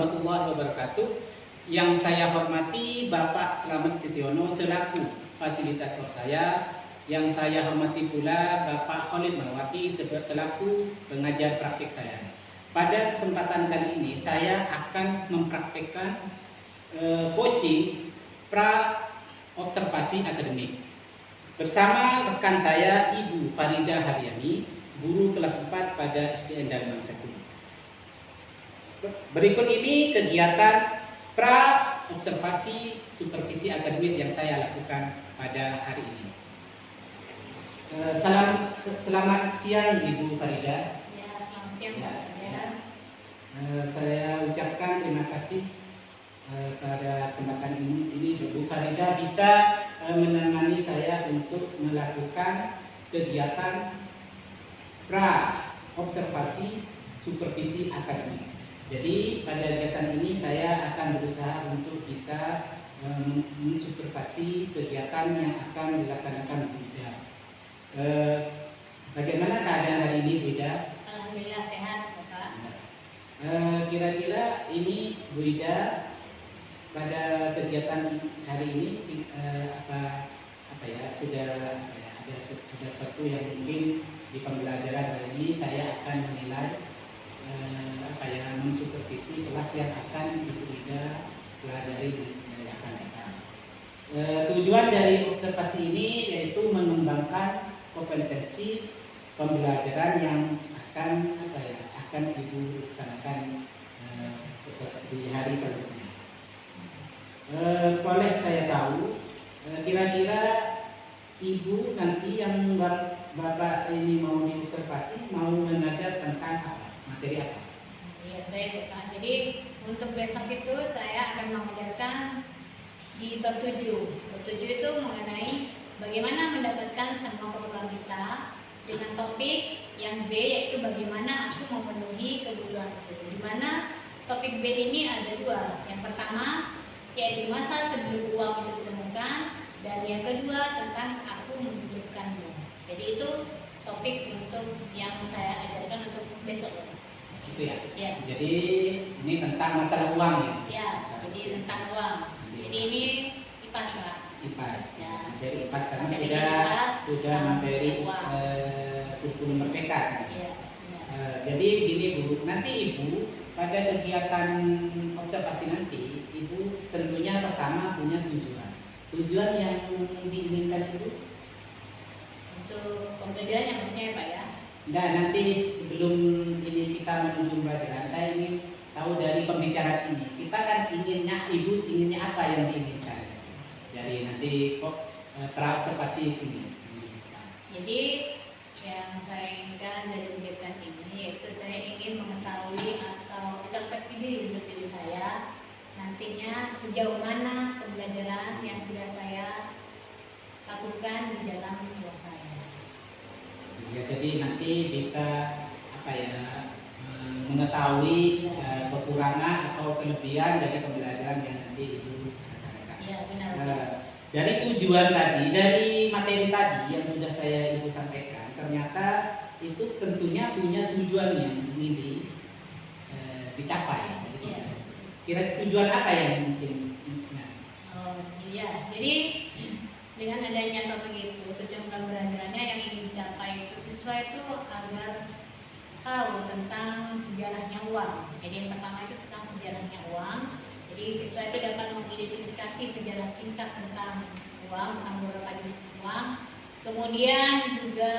warahmatullahi wabarakatuh. Yang saya hormati Bapak Slamet Setiono selaku fasilitator saya. Yang saya hormati pula Bapak Khalid Marwati selaku pengajar praktik saya. Pada kesempatan kali ini saya akan mempraktikkan coaching pra observasi akademik bersama rekan saya Ibu Farida Haryani, guru kelas 4 pada SDN Dalman 1. Berikut ini kegiatan pra observasi supervisi akademik yang saya lakukan pada hari ini. Selamat siang Ibu Farida. Ya, selamat siang Pak. Saya ucapkan terima kasih pada kesempatan ini Ibu Farida bisa menemani saya untuk melakukan kegiatan pra observasi supervisi akademik. Jadi pada kegiatan ini saya akan berusaha untuk bisa mensupervisi kegiatan yang akan dilaksanakan Bu Ida. Bagaimana keadaan hari ini Bu Ida? Alhamdulillah sehat Bapak. Kira-kira ini Bu Ida pada kegiatan hari ini ada sesuatu yang mungkin di pembelajaran hari ini saya akan menilai mensupervisi kelas yang akan Ibu Ida pelajari di yang akan datang. Tujuan dari observasi ini yaitu mengembangkan kompetensi pembelajaran yang akan Ibu laksanakan di hari selanjutnya. Boleh saya tahu kira-kira Ibu nanti yang Bapak ini mau diobservasi mau mengajar tentang apa? Materi apa? Ya, baik Bapak. Jadi untuk besok itu saya akan mengajarkan di bab 7. Bab 7 itu mengenai bagaimana mendapatkan semua keperluan kita dengan topik yang B, yaitu bagaimana aku memenuhi kebutuhanku. Di mana topik B ini ada dua. Yang pertama yaitu masa sebelum uang itu ditemukan, dan yang kedua tentang aku membutuhkanmu. Jadi itu topik untuk yang saya ajarkan untuk besok. Itu ya? Ya. Jadi ini tentang masalah uang ya? Ya, jadi tentang uang. Jadi ini IPAS Pak. IPAS. Ya. Dari IPAS karena Materi IPAS, sudah materi uang. kurikulum merdeka. Ya. Jadi gini Bu, nanti Ibu pada kegiatan observasi nanti Ibu tentunya pertama punya tujuan. Tujuan yang diinginkan Ibu? Untuk pembelajarannya maksudnya ya Pak ya? Nah, nanti sebelum ini kita menuju pembelajaran, saya ingin tahu dari pembicaraan ini. Kita kan Ibu inginnya apa yang diinginkan? Jadi nanti kok pra observasi ini. Jadi yang saya inginkan dari kegiatan ini yaitu saya ingin mengetahui atau introspeksi diri untuk diri saya, nantinya sejauh mana pembelajaran yang sudah saya lakukan di dalam kelas saya. Ya, jadi nanti bisa mengetahui kekurangan atau kelebihan dari pembelajaran yang nanti Ibu laksanakan. Iya benar. Dari tujuan tadi, dari materi tadi yang sudah saya Ibu sampaikan, ternyata itu tentunya punya tujuan yang ingin dicapai. Iya. Kira tujuan apa yang mungkin? Iya, jadi dengan adanya topik itu, tujuan pembelajarannya yang ingin dicapai itu siswa itu agar tahu tentang sejarahnya uang. Jadi yang pertama itu tentang sejarahnya uang. Jadi siswa itu dapat mengidentifikasi sejarah singkat tentang uang, tentang beberapa jenis uang. Kemudian juga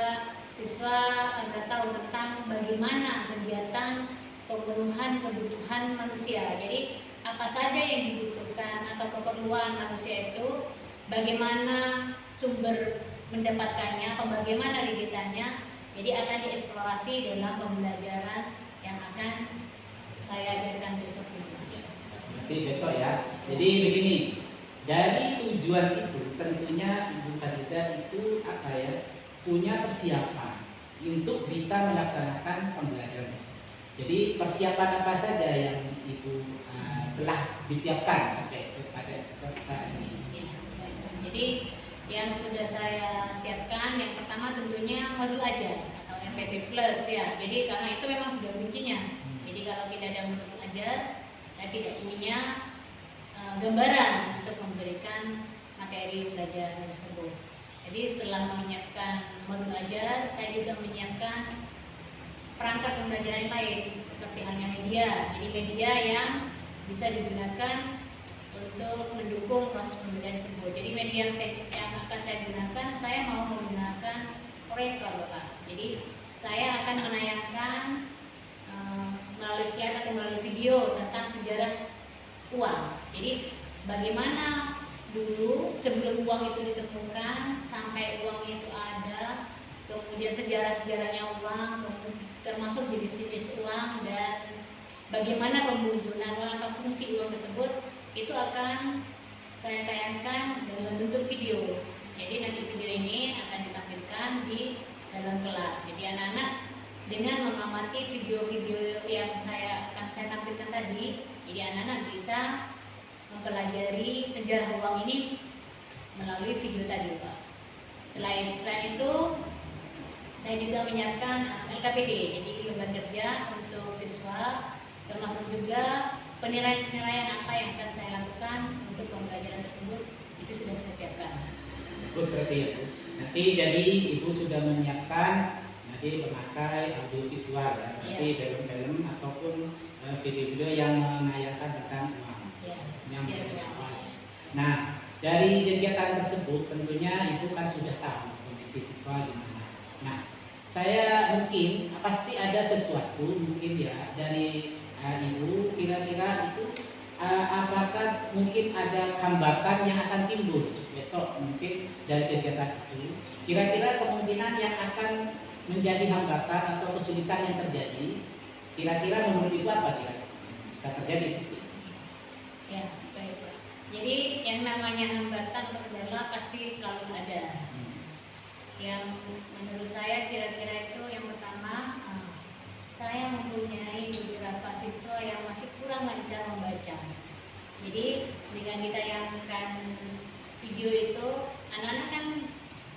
siswa agar tahu tentang bagaimana kegiatan pemenuhan kebutuhan manusia. Jadi apa saja yang dibutuhkan atau keperluan manusia itu, bagaimana sumber mendapatkannya atau bagaimana kegiatannya. Jadi akan dieksplorasi dalam pembelajaran yang akan saya ajarkan besok ini. Nanti besok ya. Jadi begini, dari tujuan itu tentunya Ibu Farida itu punya persiapan untuk bisa melaksanakan pembelajaran besok. Jadi persiapan apa saja yang Ibu telah disiapkan sampai pada saat ini? Jadi yang sudah saya siapkan yang pertama tentunya modul ajar atau MPP Plus ya. Jadi karena itu memang sudah kuncinya. Jadi kalau tidak ada modul ajar, saya saya tidak punya gambaran untuk memberikan materi pembelajaran tersebut. Jadi setelah menyiapkan modul ajar, saya juga menyiapkan perangkat pembelajaran lain seperti halnya media. Jadi media yang bisa digunakan untuk mendukung proses pembelajaran tersebut. Jadi media yang akan saya gunakan, saya mau menggunakan proyektor, Bapak. Jadi saya akan menayangkan melalui slide atau melalui video tentang sejarah uang. Jadi bagaimana dulu sebelum uang itu ditemukan sampai uang itu ada, kemudian sejarah-sejarahnya uang, termasuk jenis-jenis uang dan bagaimana pembunuhan uang atau fungsi uang tersebut, itu akan saya tayangkan dalam bentuk video. Jadi nanti video ini akan ditampilkan di dalam kelas. Jadi anak-anak dengan mengamati video-video yang akan saya tampilkan tadi, jadi anak-anak bisa mempelajari sejarah uang ini melalui video tadi, Pak. Selain itu, saya juga menyiapkan LKPD, jadi lembar kerja untuk siswa, termasuk juga penilaian apa yang akan saya lakukan untuk pembelajaran tersebut, itu sudah saya siapkan. Bagus berarti ya, Bu. Nanti jadi Ibu sudah menyiapkan nanti memakai audio visual ya, nanti film-film ataupun video-video yang menayangkan tentang uang. Yang nah, dari kegiatan tersebut tentunya Ibu kan sudah tahu kondisi siswa gimana. Nah, saya mungkin pasti ada sesuatu mungkin ya dari Ibu kira-kira itu apakah mungkin ada hambatan yang akan timbul besok mungkin dari kegiatan itu, kira-kira kemungkinan yang akan menjadi hambatan atau kesulitan yang terjadi, kira-kira menurut Ibu apa kira-kira bisa terjadi seperti itu? Ya, baik, Pak. Jadi yang namanya hambatan atau kendala pasti selalu ada. Yang menurut saya kira-kira itu yang pertama, saya mempunyai beberapa siswa yang masih kurang lancar membaca. Jadi dengan ditayangkan video itu, anak-anak kan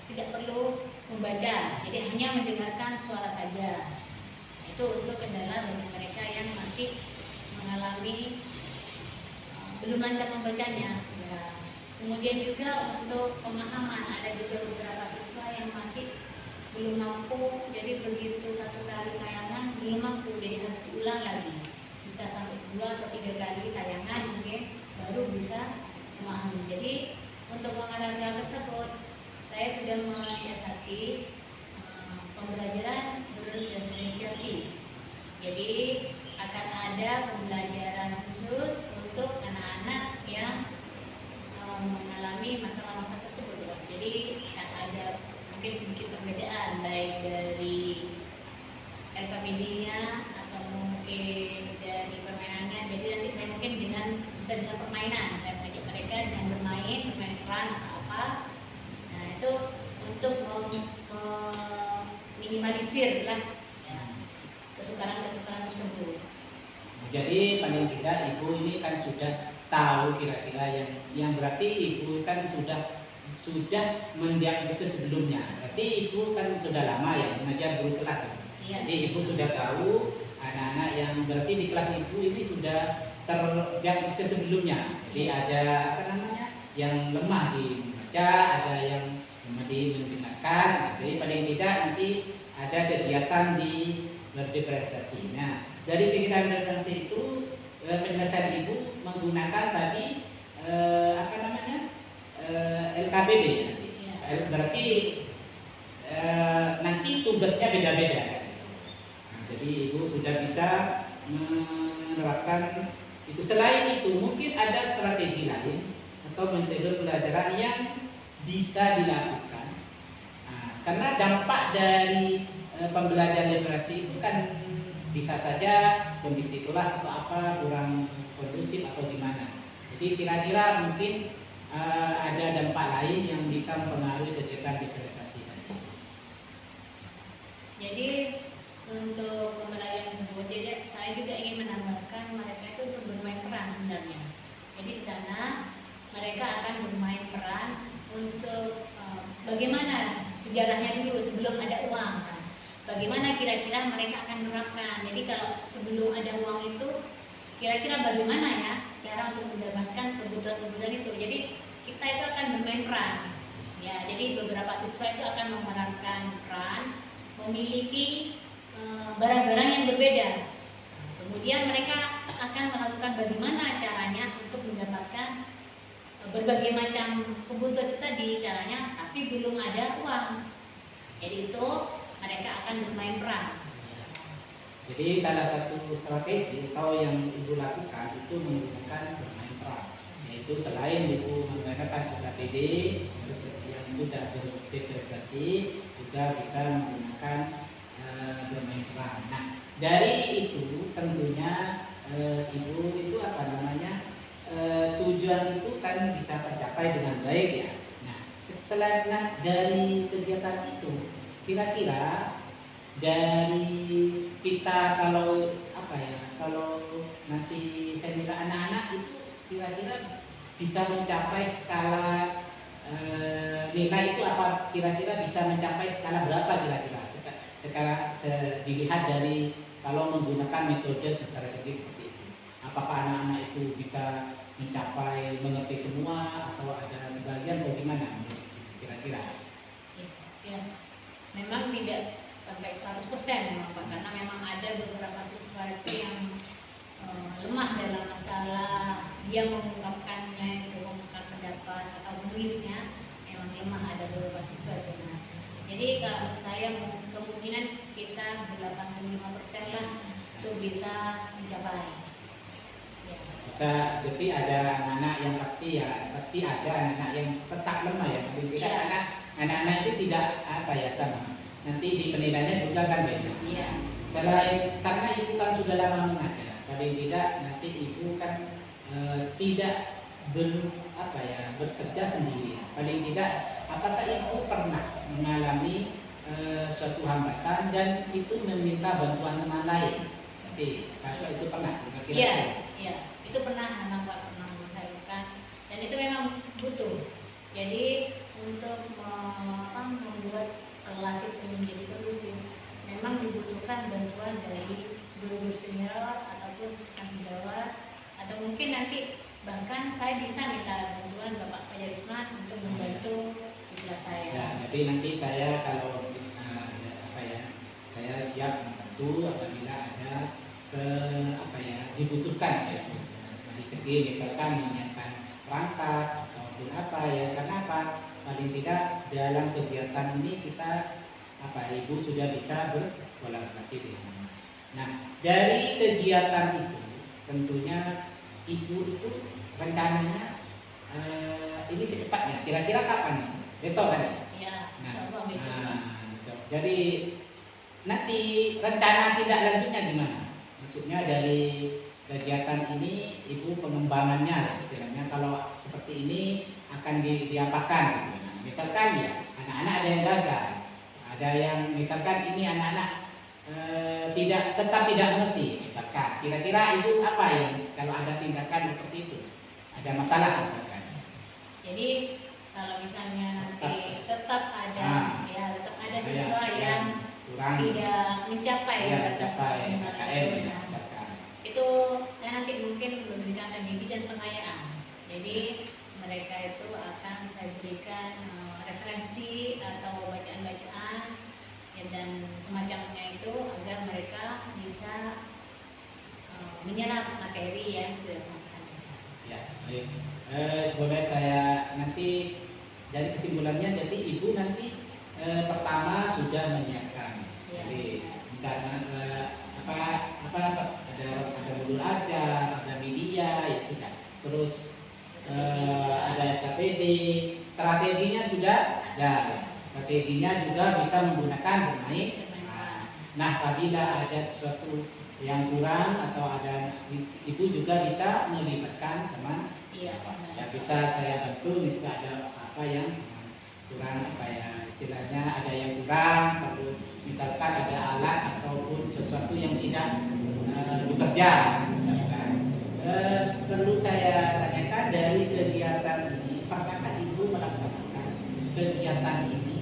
tidak perlu membaca, jadi hanya mendengarkan suara saja. Itu untuk kendala bagi mereka yang masih mengalami belum lancar membacanya. Ya. Kemudian juga untuk pemahaman, ada juga beberapa siswa yang masih belum mampu, jadi begitu satu kali tayangan belum mampu, jadi harus diulang lagi, bisa sampai 2 atau 3 kali tayangan mungkin baru bisa memahami. Jadi untuk mengatasi hal tersebut, saya sudah mensiasati pembelajaran berdiferensiasi. Jadi akan ada pembelajaran khusus untuk anak-anak yang mengalami masalah-masalah tersebut. Jadi akan ada mungkin sedikit perbedaan baik dari LKPD-nya atau mungkin dari permainannya. Jadi nanti saya mungkin bisa dengan permainan, saya mengajak mereka dengan bermain peran atau apa. Nah itu untuk meminimalisir lah ya, kesukaran tersebut. Jadi paling tidak Ibu ini kan sudah tahu kira-kira yang berarti Ibu kan sudah mendiagnosis sebelumnya. Berarti Ibu kan sudah lama ya mengajar guru kelas. Iya. Jadi Ibu sudah tahu anak-anak yang berarti di kelas Ibu ini sudah terdiagnosis sebelumnya. Jadi ada yang lemah di membaca, ada yang lemah di mendengarkan. Jadi paling tidak nanti ada kegiatan di berdiferensiasi. Nah, dari kegiatan berdiferensiasi itu penyelesaian Ibu menggunakan tadi LKPD nanti. Berarti nanti tugasnya beda-beda. Nah, jadi Ibu sudah bisa menerapkan itu. Selain itu mungkin ada strategi lain atau metode pelajaran yang bisa dilakukan. Nah, karena dampak dari pembelajaran literasi itu kan bisa saja kondisi kelas atau apa kurang kondusif atau gimana. Jadi kira-kira mungkin ada dampak lain yang bisa mempengaruhi kegiatan diferensiasi. Jadi untuk pembelajaran tersebut, jadi saya juga ingin menambahkan mereka itu untuk bermain peran sebenarnya. Jadi di sana mereka akan bermain peran untuk bagaimana sejarahnya dulu sebelum ada uang. Bagaimana kira-kira mereka akan menerapkan. Jadi kalau sebelum ada uang itu kira-kira bagaimana ya cara untuk mendapatkan kebutuhan-kebutuhan itu. Jadi kita itu akan bermain peran ya, jadi beberapa siswa itu akan memerankan peran memiliki barang-barang yang berbeda. Kemudian mereka akan melakukan bagaimana caranya untuk mendapatkan berbagai macam kebutuhan itu tadi, caranya tapi belum ada uang. Jadi itu mereka akan bermain peran. Jadi salah satu strategi kalau yang ibu lakukan itu menggunakan bermain peran, yaitu selain ibu menggunakan KPD yang sudah berdifferensiasi, juga bisa menggunakan bermain peran. Nah, dari itu tentunya ibu itu apa namanya tujuan itu kan bisa tercapai dengan baik ya. Nah, selain dari kegiatan itu, kira-kira dari kita kalau apa ya, kalau nanti seminar anak-anak itu kira-kira bisa mencapai skala nilai itu apa, kira-kira bisa mencapai skala berapa kira-kira skala dilihat dari kalau menggunakan metode strategi seperti itu. Apakah anak-anak itu bisa mencapai mengerti semua atau ada sebagian atau gimana kira-kira? Ya, memang tidak sampai 100% memang Pak, karena memang ada beberapa siswa itu yang lemah dalam masalah dia mengungkapkannya, itu mengungkapkan pendapat atau menulisnya, memang lemah ada beberapa siswa itu. Nah, jadi kalau saya kemungkinan sekitar 85% lah untuk bisa mencapai. Ya. Bisa, jadi ada anak-anak yang pasti ada anak-anak yang tetap lemah ya, paling tidak Ya. anak-anak itu tidak apa ya sama. Nanti di penilaiannya juga kan beda. Iya. Selain karena ibu kan sudah lama mengajar, paling tidak nanti ibu kan tidak bekerja sendiri. Paling tidak, apakah ibu pernah mengalami suatu hambatan dan itu meminta bantuan teman lain? Jadi, kakak itu pernah? Iya, iya. Itu pernah memang Pak, pernah saya lakukan dan itu memang butuh. Jadi untuk membuat relasi itu menjadi kondusif, memang dibutuhkan bantuan dari guru-guru senior ataupun rekan sejawat, atau mungkin nanti bahkan saya bisa minta bantuan Bapak Pajarisman untuk membantu di kelas saya. Ya, jadi nanti saya kalau saya siap membantu apabila ada dibutuhkan ya, dari segi misalkan menyiapkan perangkat ataupun apa ya, karena apa, paling tidak dalam kegiatan ini kita ibu sudah bisa berkolaborasi dengan. Nah, dari kegiatan itu tentunya ibu itu rencananya ini secepatnya, kira-kira kapan nih? Besok kan? Iya, Nah, besok. jadi nanti rencana tindak lanjutnya gimana? Maksudnya dari kegiatan ini ibu pengembangannya lah istilahnya, kalau seperti ini akan diapakan gitu. Nah, misalkan ya anak-anak ada yang gagal, ada yang misalkan ini anak-anak tetap tidak mengerti, misalkan kira-kira ibu apa yang kalau ada tindakan seperti itu, ada masalah misalkan. Jadi kalau misalnya nanti tetap ada siswa yang kurang tidak mencapai batas KKM ya, nah, misalkan. itu saya nanti mungkin memberikan PBB dan pengayaan. Jadi mereka itu akan saya berikan referensi atau bacaan-bacaan ya, dan semacamnya itu agar mereka bisa menyerap materi yang sudah saya sampaikan. Ya, baik. Boleh saya nanti dari kesimpulannya, jadi ibu nanti pertama sudah menyiapkan, Ya. jadi karena ada modul ajar, ada media ya sudah, terus ada KPD, strateginya sudah ada, strateginya juga bisa menggunakan bermain. Nah, apabila ada sesuatu yang kurang atau ada, ibu juga bisa melibatkan teman. Iya. Ya, bisa saya bantu jika ada apa yang kurang, istilahnya ada yang kurang, perlu misalkan ada alat ataupun sesuatu yang tidak bekerja misalkan. Perlu saya tanyakan, dari kegiatan ini apakah ibu melaksanakan kegiatan ini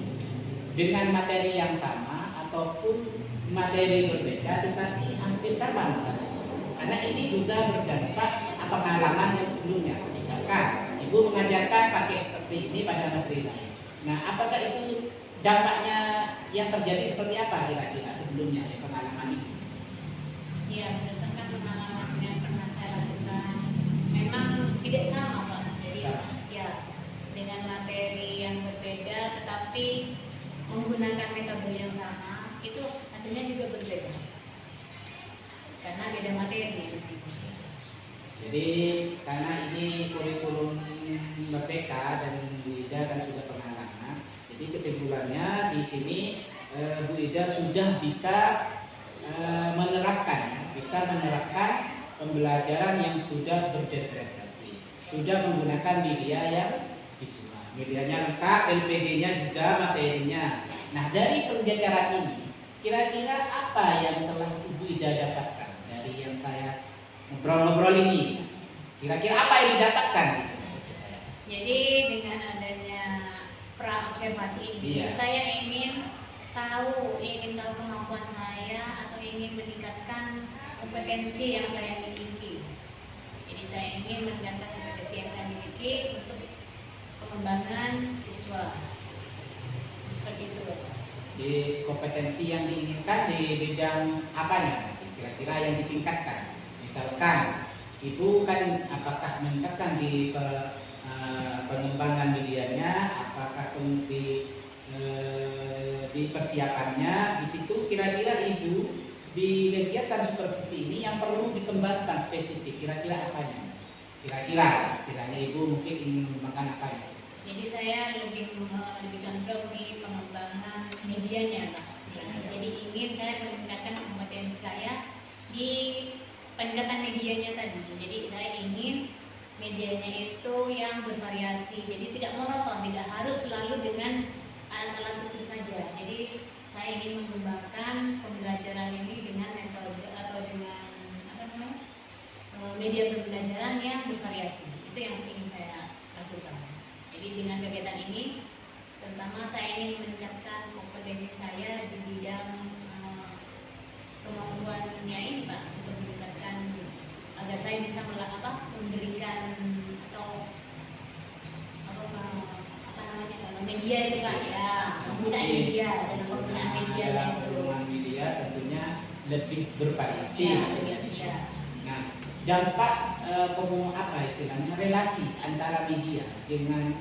dengan materi yang sama ataupun materi berbeda tetapi hampir sama misalnya? karena ini juga berdampak pengalaman yang sebelumnya. Misalkan ibu mengajarkan pakai seperti ini pada materi lain. Nah, apakah itu dampaknya yang terjadi seperti apa kira-kira sebelumnya ya, pengalaman ini? Iya, berdasarkan pengalaman yang pernah saya lakukan, memang tidak sama Pak. Jadi Sama. ya dengan materi yang berbeda, tetapi menggunakan metode yang sama, itu hasilnya juga berbeda. Karena beda materi di sini. Jadi karena ini kurikulum merdeka dan Bu Ida kan sudah pengalaman, jadi kesimpulannya di sini Bu Ida sudah bisa menerapkan pembelajaran yang sudah berdiferensiasi, sudah menggunakan media yang visual, medianya lengkap, LPD-nya juga, materinya. Nah, dari pembelajaran ini, kira-kira apa yang telah Ibu Ida dapatkan dari yang saya ngobrol-ngobrol ini? Kira-kira apa yang didapatkan? Jadi dengan adanya pra observasi ini, Iya. saya ingin tahu kemampuan saya atau ingin meningkatkan kompetensi yang saya miliki. Jadi saya ingin meningkatkan kompetensi yang saya miliki untuk pengembangan siswa. Seperti itu. Di kompetensi yang diinginkan di bidang apanya? Kira-kira yang ditingkatkan. Misalkan Ibu kan apakah meningkatkan di pengembangan medianya, apakah di persiapannya, di situ kira-kira Ibu di kegiatan supervisi ini yang perlu dikembangkan spesifik, kira-kira apanya? Kira-kira istilahnya Ibu mungkin ingin mengembangkan apa ya? Jadi saya lebih condong di pengembangan medianya, Pak. Jadi ingin saya meningkatkan kompetensi saya di peningkatan medianya tadi. Jadi saya ingin medianya itu yang bervariasi. Jadi tidak monoton, tidak harus selalu dengan alat-alat itu saja. Jadi saya ingin mengembangkan pembelajaran ini dengan metode atau dengan media pembelajaran yang bervariasi. Itu yang ingin saya lakukan. Jadi dengan kegiatan ini, terutama saya ingin meningkatkan kompetensi saya di bidang kemampuannya ini Pak, untuk meningkatkan agar saya bisa memberikan atau media itu Pak ya, penggunaan media dan penggunaan media dalam itu. penggunaan media tentunya lebih bervariasi. Ya. Nah, dampak apa istilahnya relasi antara media dengan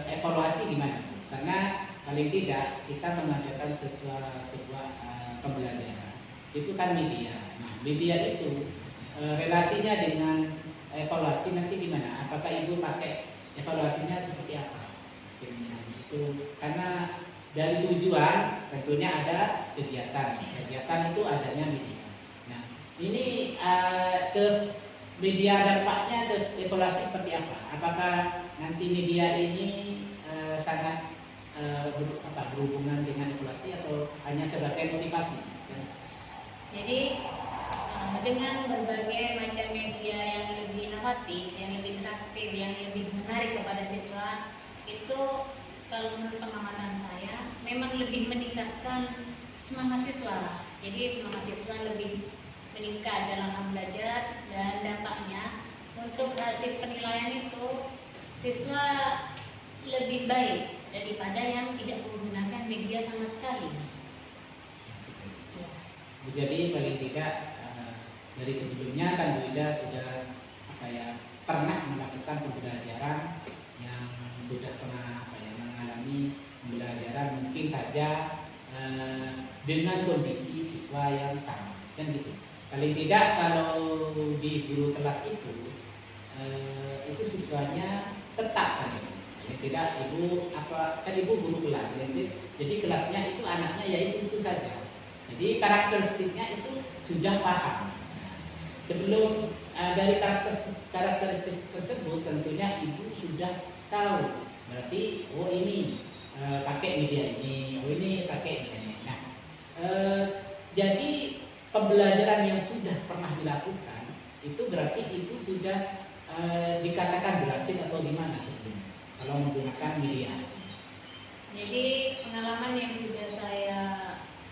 evaluasi gimana? Karena paling tidak kita mengadakan sebuah pembelajaran itu kan media. Nah, media itu relasinya dengan evaluasi nanti gimana? Apakah Ibu pakai evaluasinya seperti apa? Itu karena dari tujuan tentunya ada kegiatan. Kegiatan itu adanya media. Nah, ini ke media dampaknya ke evaluasi seperti apa? Apakah nanti media ini sangat berhubungan dengan evaluasi atau hanya sebagai motivasi? Jadi dengan berbagai macam media yang lebih inovatif, yang lebih interaktif, yang lebih menarik kepada siswa, itu kalau menurut pengamatan saya memang lebih meningkatkan semangat siswa. Jadi semangat siswa lebih meningkat dalam belajar dan dampaknya untuk hasil penilaian itu siswa lebih baik daripada yang tidak menggunakan media sama sekali. Jadi paling tidak dari sebelumnya kan Bu Ida sudah pernah melakukan pembelajaran yang sudah pernah mengalami pembelajaran mungkin saja dengan kondisi siswa yang sama kan gitu. Paling tidak kalau di guru kelas itu siswanya tetap kan itu. Paling tidak ibu guru kelas, jadi kelasnya itu anaknya yaitu itu saja. Jadi karakteristiknya itu sudah paham. Sebelum dari karakteristik tersebut tentunya ibu sudah tahu. Berarti ini pakai media ini, ini pakai media ini. Nah, jadi pembelajaran yang sudah pernah dilakukan itu berarti ibu sudah dikatakan berhasil atau gimana sebelumnya kalau menggunakan media. Jadi pengalaman yang sudah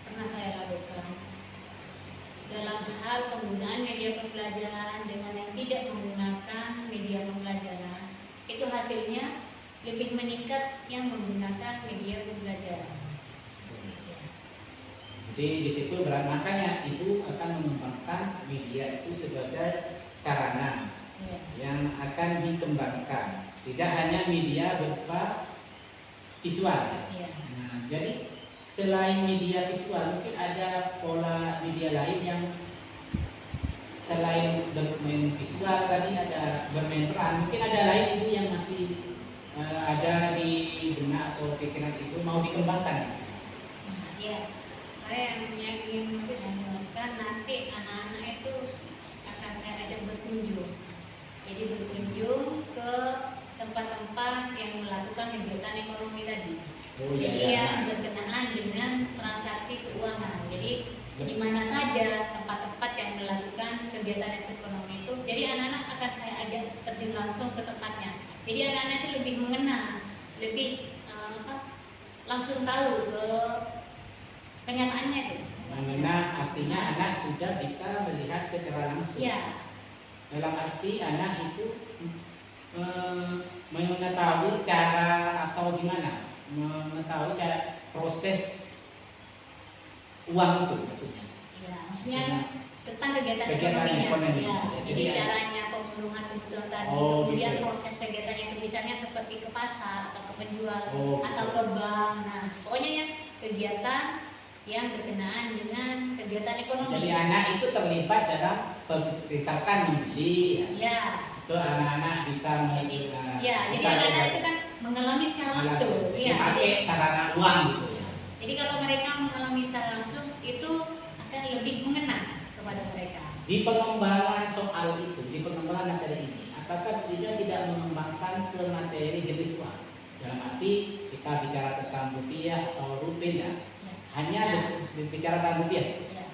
pernah saya lakukan dalam hal penggunaan media pembelajaran dengan yang tidak menggunakan media pembelajaran, itu hasilnya lebih meningkat yang menggunakan media pembelajaran. Jadi di situ makanya ibu akan mengembangkan media itu sebagai sarana yang akan dikembangkan, tidak hanya media berupa visual. Nah, jadi selain media visual mungkin ada pola media lain yang selain bermain visual tadi ada bermain peran, mungkin ada lain ibu yang masih ada di benak atau pikiran itu mau dikembangkan. Ya, saya yang ingin masih saya kembangkan, nanti anak-anak itu akan saya ajak berkunjung. Jadi berkunjung ke tempat-tempat yang melakukan kegiatan ekonomi tadi. Jadi yang berkenaan dengan transaksi keuangan. Jadi di mana saja tempat-tempat yang melakukan kegiatan ekonomi itu, jadi anak-anak akan saya ajak terjun langsung ke tempatnya. Jadi anak-anak itu lebih mengenal, lebih langsung tahu ke kenyataannya itu. Mengenal artinya anak sudah bisa melihat secara langsung. Ya. Dalam arti anak itu mengetahui cara atau gimana, mengetahui cara proses uang itu maksudnya. Ya, maksudnya tentang kegiatan ekonomi. Ya, jadi caranya pemenuhan kebutuhan tadi, kemudian gitu. Proses kegiatannya itu misalnya seperti ke pasar atau ke penjual atau ke bank. Nah, pokoknya ya kegiatan yang berkenaan dengan kegiatan ekonomi. Jadi anak itu terlibat dalam misalkan membeli. Ya. Itu anak-anak bisa jadi anak-anak itu kan mengalami secara langsung. Ya. Pakai sarana uang gitu ya. Jadi kalau mereka mengalami secara langsung itu akan lebih mengena kepada mereka. Di pengembangan soal itu, di pengembangan materi ini, apakah tidak mengembangkan ke materi jenis uang? Dalam arti kita bicara tentang rupiah atau rupiah, hanya bicara tentang rupiah. Ya.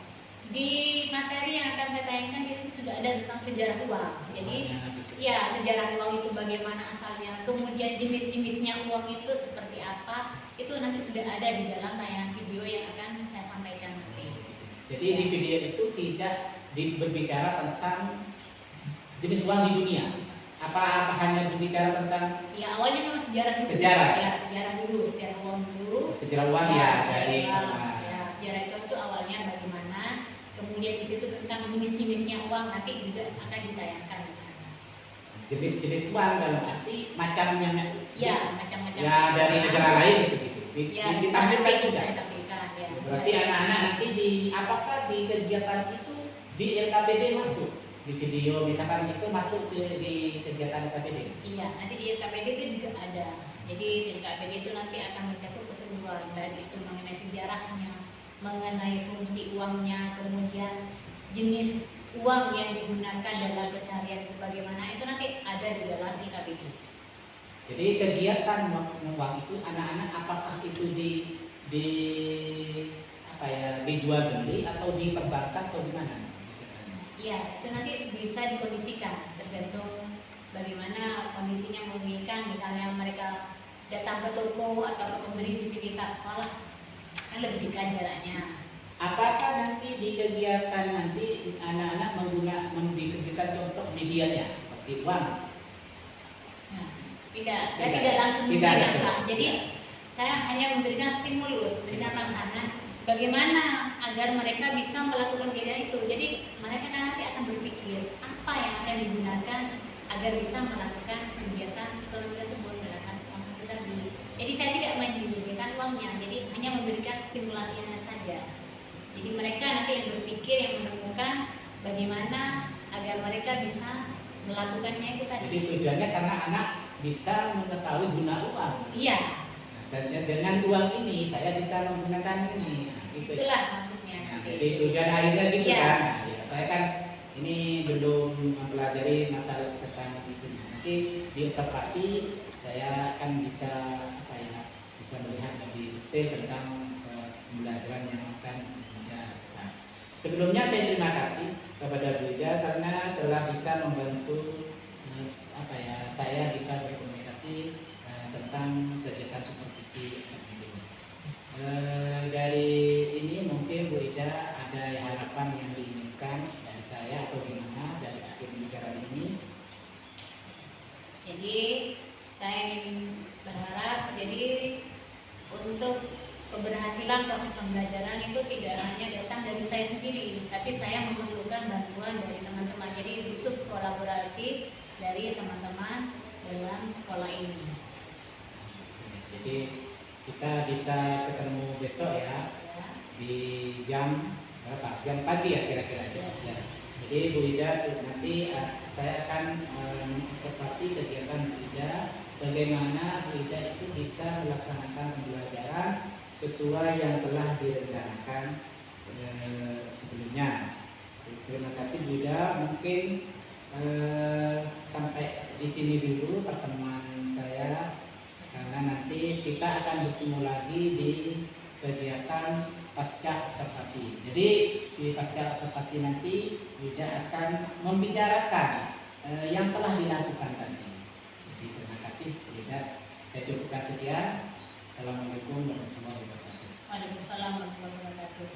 Di materi yang akan saya tayangkan itu sudah ada tentang sejarah uang. Jadi ya sejarah uang itu bagaimana asalnya, kemudian jenis-jenisnya uang itu seperti apa, itu nanti sudah ada di dalam tayangan video yang akan saya sampaikan nanti. Jadi di video itu tidak berbicara tentang jenis uang di dunia. Apa hanya berbicara tentang? Ya awalnya memang sejarah dulu. Sejarah. Ya sejarah dulu, sejarah uang dulu. Sejarah uang ya dari. Sejarah itu awalnya bagaimana, kemudian di situ tentang jenis-jenisnya uang nanti juga akan ditayangkan di sana. Jenis-jenis uang dalam arti macamnya. Ya macam-macam. Ya dari negara lain gitu. Ya ditampilkan juga. Ya, berarti anak-anak nanti apakah di kegiatan itu di LKPD masuk di video misalkan itu masuk di kegiatan LKPD? Iya nanti di LKPD itu juga ada. Jadi di LKPD itu nanti akan mencakup keseluruhan, baik itu mengenai sejarahnya, mengenai fungsi uangnya, kemudian jenis uang yang digunakan dalam keseharian itu bagaimana, itu nanti ada di dalam LKPD. Jadi kegiatan uang itu anak-anak apakah itu dijual beli atau dikembangkan atau gimana? Iya, itu nanti bisa dikondisikan tergantung bagaimana kondisinya memungkinkan. Misalnya mereka datang ke toko atau ke pembeli di sekitar sekolah, kan lebih dekat jaraknya. Apakah nanti di kegiatan nanti anak-anak diberikan contoh medianya seperti uang? Nah, saya tidak langsung memberikan. Jadi saya hanya memberikan stimulus, memberikan rangsangan bagaimana agar mereka bisa melakukan kegiatan itu. Jadi mereka kan nanti akan berpikir apa yang akan digunakan agar bisa melakukan kegiatan ekonomi tersebut menggunakan uang itu tadi. Jadi saya tidak menyediakan uangnya, jadi hanya memberikan stimulasinya saja. Jadi mereka nanti yang berpikir, yang menemukan bagaimana agar mereka bisa melakukannya itu tadi. Jadi tujuannya karena anak bisa mengetahui guna uang. Iya. Dan dengan uang ini saya bisa menggunakan ini. Gitu. Itulah maksudnya. Nah, jadi tujuan akhirnya gitu ya. Kan. Nah, ya, saya kan ini belum mempelajari masalah tentang itu. Nanti di observasi saya akan bisa bisa melihat lebih detail tentang pembelajaran yang akan ada. Nah, sebelumnya saya terima kasih kepada Bu Ida karena telah bisa membantu saya bisa berkomunikasi tentang kegiatan supervisi ini. Dari ini mungkin Bu Ida ada harapan yang diinginkan Jadi untuk keberhasilan proses pembelajaran itu tidak hanya datang dari saya sendiri, tapi saya memerlukan bantuan dari teman-teman. Jadi butuh kolaborasi dari teman-teman dalam sekolah ini. Jadi kita bisa ketemu besok ya Ya. di jam berapa? Jam pagi ya kira-kira. Ya. Jadi Bu Ida nanti saya akan observasi kegiatan Bu Ida, bagaimana Bu Ida itu bisa melaksanakan pembelajaran sesuai yang telah direncanakan sebelumnya. Terima kasih Bu Ida. Mungkin sampai di sini dulu pertemuan saya, karena nanti kita akan bertemu lagi di kegiatan pasca observasi. Jadi di pasca observasi nanti Yuda akan membicarakan yang telah dilakukan tadi. Jadi terima kasih Yuda. Saya cukupkan sekian. Assalamualaikum warahmatullahi wabarakatuh. Waalaikumsalam warahmatullahi wabarakatuh.